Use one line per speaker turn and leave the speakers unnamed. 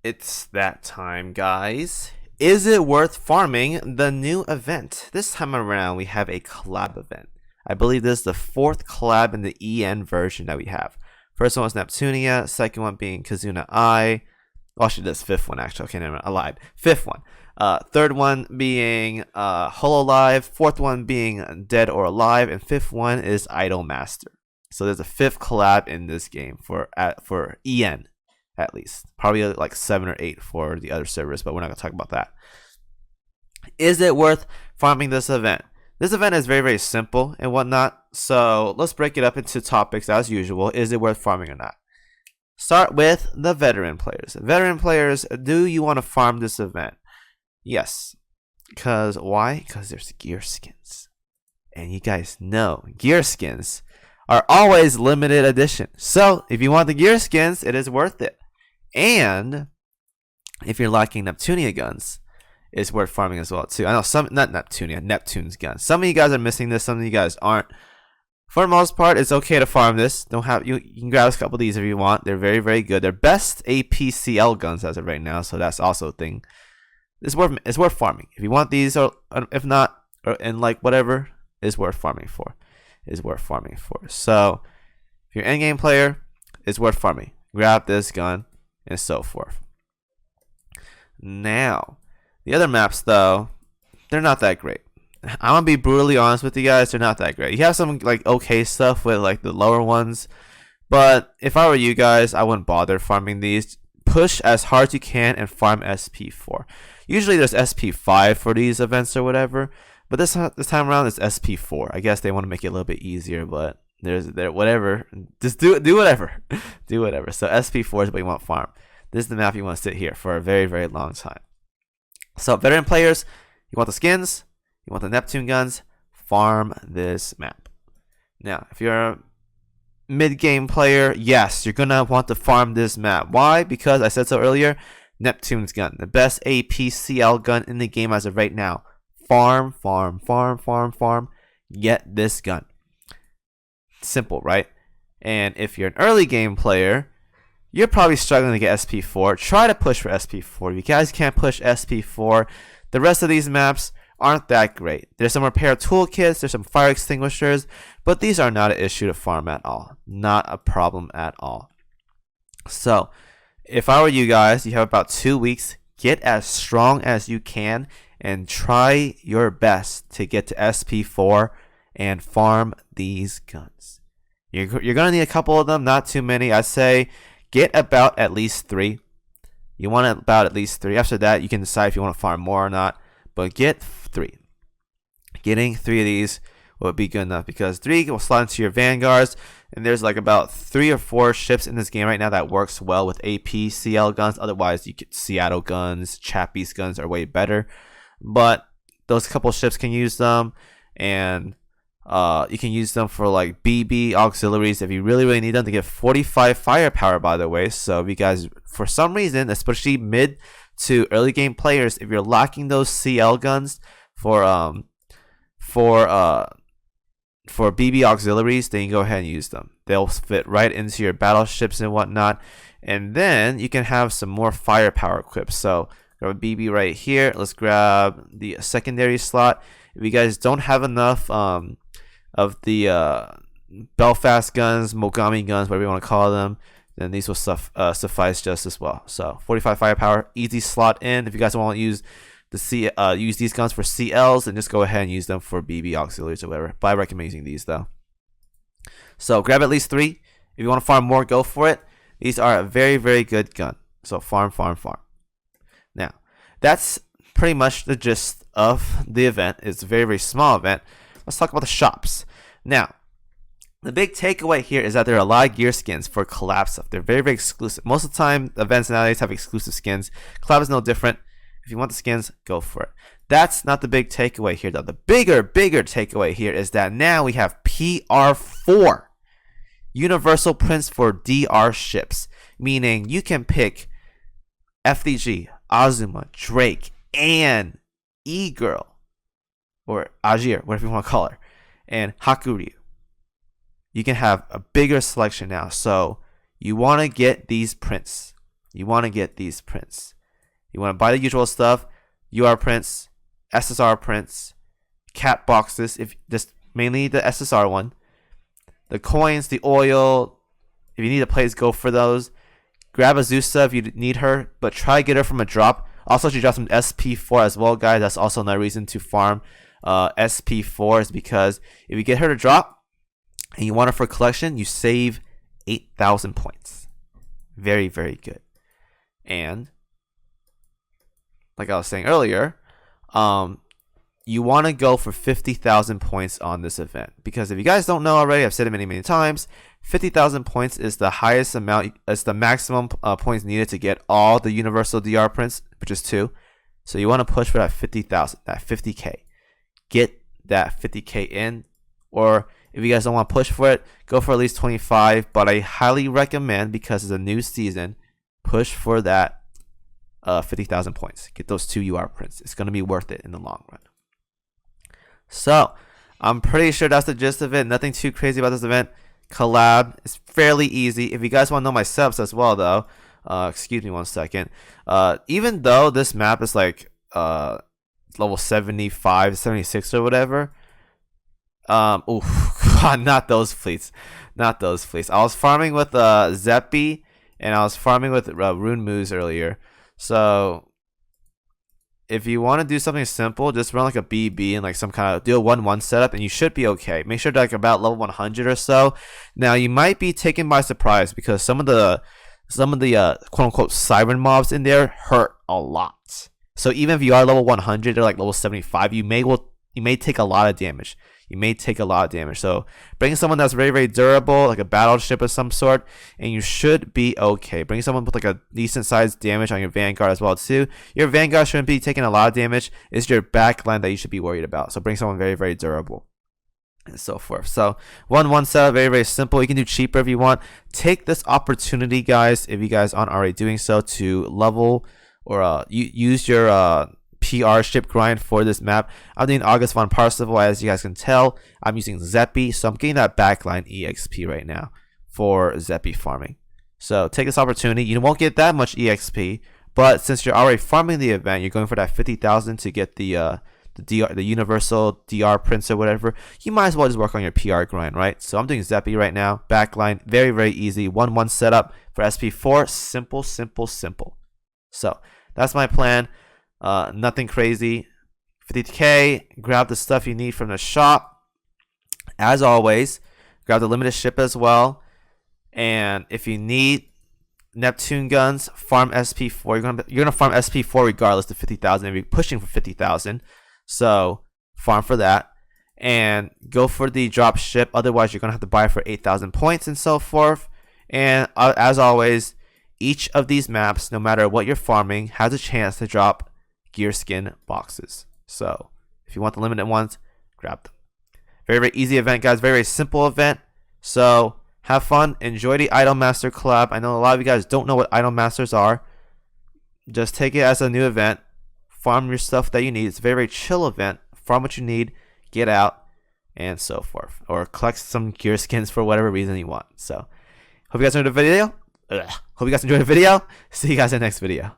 It's that time, guys. Is it worth farming the new event? This time around, we have a collab event. I believe this is the fourth collab in the EN version that we have. First one was Neptunia, second one being Kazuna I. Well, actually, this fifth one, actually. Okay, never mind. I lied. Fifth one. Third one being Hololive, fourth one being Dead or Alive, and fifth one is Idol Master. So there's a fifth collab in this game for EN at least. Probably like 7 or 8 for the other servers, but we're not going to talk about that. Is it worth farming this event? This event is very, very simple and whatnot. So let's break it up into topics as usual. Is it worth farming or not? Start with the veteran players. Veteran players, do you want to farm this event? Yes. Because why? Because there's gear skins. And you guys know gear skins are always limited edition. So if you want the gear skins, it is worth it. And if you're lacking Neptunia guns, it's worth farming as well too. I know some, not Neptunia, Neptune's guns. Some of you guys are missing this, some of you guys aren't. For the most part, it's okay to farm this. Don't have you can grab a couple of these if you want. They're very, very good. They're best APCL guns as of right now, so that's also a thing. It's worth farming. If you want these, or if not, or and like whatever, it's worth farming for. It's worth farming for. So if you're an endgame player, it's worth farming. Grab this gun and so forth. Now, the other maps though, they're not that great. I'm gonna be brutally honest with you guys, they're not that great. You have some like okay stuff with like the lower ones, but if I were you guys, I wouldn't bother farming these. Push as hard as you can and farm SP4. Usually there's SP5 for these events or whatever, but this time around it's SP4. I guess they want to make it a little bit easier, but there's whatever. Just do whatever. Do whatever. So SP4 is what you want to farm. This is the map you want to sit here for a very, very long time. So veteran players, you want the skins, you want the Neptune guns, farm this map. Now, if you're a mid-game player, yes, you're going to want to farm this map. Why? Because I said so earlier, Neptune's gun, the best APCL gun in the game as of right now. Farm, farm, farm, farm, farm. Get this gun. Simple, right? And if you're an early game player, you're probably struggling to get SP4. Try to push for SP4. If you guys can't push SP4, the rest of these maps aren't that great. There's some repair toolkits, there's some fire extinguishers, but these are not an issue to farm at all. Not a problem at all. So, if I were you guys, you have about 2 weeks. Get as strong as you can and try your best to get to SP4 and farm these guns. You're going to need a couple of them, not too many. I'd say get about at least 3. You want about at least 3. After that, you can decide if you want to farm more or not. But get 3. Getting 3 of these would be good enough because 3 will slot into your vanguards. And there's like about 3 or 4 ships in this game right now that works well with APCL guns. Otherwise, you could Seattle guns, Chappie's guns are way better. But those couple ships can use them. And you can use them for like BB auxiliaries if you really, really need them to get 45 firepower, by the way. So if you guys, for some reason, especially mid to early game players, if you're lacking those CL guns for BB auxiliaries, then you go ahead and use them. They'll fit right into your battleships and whatnot. And then you can have some more firepower equipped. So grab a BB right here. Let's grab the secondary slot. If you guys don't have enough of the Belfast guns, Mogami guns, whatever you want to call them, then these will suffice just as well. So 45 firepower, easy slot in. If you guys want to use use these guns for CLs, then just go ahead and use them for BB auxiliaries or whatever. But I recommend using these though. So grab at least 3. If you want to farm more, go for it. These are a very, very good gun. So farm, farm, farm. Now, that's pretty much the gist of the event. It's a very, very small event. Let's talk about the shops. Now, the big takeaway here is that there are a lot of gear skins for collab stuff. They're very, very exclusive. Most of the time, events nowadays have exclusive skins. Collab is no different. If you want the skins, go for it. That's not the big takeaway here, though. The bigger takeaway here is that now we have PR4. Universal prints for DR ships. Meaning you can pick FDG, Azuma, Drake, and E-Girl. Or Azur, whatever you want to call her. And Hakuryu. You can have a bigger selection now. So you want to get these prints you want to get these prints. You want to buy the usual stuff, UR prints, SSR prints, cat boxes, if just mainly the SSR one. The coins, the oil, if you need a place, go for those. Grab Azusa if you need her, but try to get her from a drop. Also, she drops some SP4 as well, guys. That's also another reason to farm SP4 is because if you get her to drop and you want her for collection, you save 8,000 points. Very, very good. And like I was saying earlier, you want to go for 50,000 points on this event, because if you guys don't know already, I've said it many times, 50,000 points is the highest amount, it's the maximum points needed to get all the universal DR prints, which is 2. So you want to push for that 50,000, that 50k. Get that 50k in, or if you guys don't want to push for it, go for at least 25. But I highly recommend, because it's a new season, push for that 50,000 points. Get those 2 UR prints. It's going to be worth it in the long run. So I'm pretty sure that's the gist of it. Nothing too crazy about this event. Collab is fairly easy. If you guys want to know my subs as well, though, excuse me one second. Even though this map is like level 75, 76 or whatever. God, not those fleets. Not those fleets. I was farming with Zeppy and I was farming with Rune Moose earlier. So if you want to do something simple, just run like a BB and like some kind of do a 1-1 setup and you should be okay. Make sure to like about level 100 or so. Now you might be taken by surprise because some of the quote unquote siren mobs in there hurt a lot. So even if you are level 100 or like level 75, you may take a lot of damage. So bring someone that's very, very durable, like a battleship of some sort, and you should be okay. Bring someone with like a decent sized damage on your Vanguard as well too. Your Vanguard shouldn't be taking a lot of damage. It's your backline that you should be worried about. So bring someone very, very durable and so forth. So 1-1 setup, very, very simple. You can do cheaper if you want. Take this opportunity, guys, if you guys aren't already doing so, to level or use your PR ship grind for this map. I'm doing August von Parsifal, as you guys can tell. I'm using Zeppy, so I'm getting that backline EXP right now for Zeppy farming. So take this opportunity. You won't get that much EXP, but since you're already farming the event, you're going for that 50,000 to get the universal DR prints or whatever. You might as well just work on your PR grind, right? So I'm doing Zeppy right now. Backline, very, very easy. 1-1 setup for SP4. Simple, simple, simple. So that's my plan. Nothing crazy. 50k. Grab the stuff you need from the shop. As always, grab the limited ship as well. And if you need Neptune guns, farm SP4. You're gonna farm SP4 regardless of 50,000. If you're pushing for 50,000, so farm for that and go for the drop ship. Otherwise, you're gonna have to buy for 8,000 points and so forth. And as always, each of these maps, no matter what you're farming, has a chance to drop gear skin boxes. So if you want the limited ones, grab them. Very, very easy event, guys. Very, very simple event. So have fun. Enjoy the iDOLM Master collab. I know a lot of you guys don't know what iDOLM Masters are. Just take it as a new event. Farm your stuff that you need. It's a very, very chill event. Farm what you need. Get out and so forth. Or collect some gear skins for whatever reason you want. So hope you guys enjoyed the video. See you guys in the next video.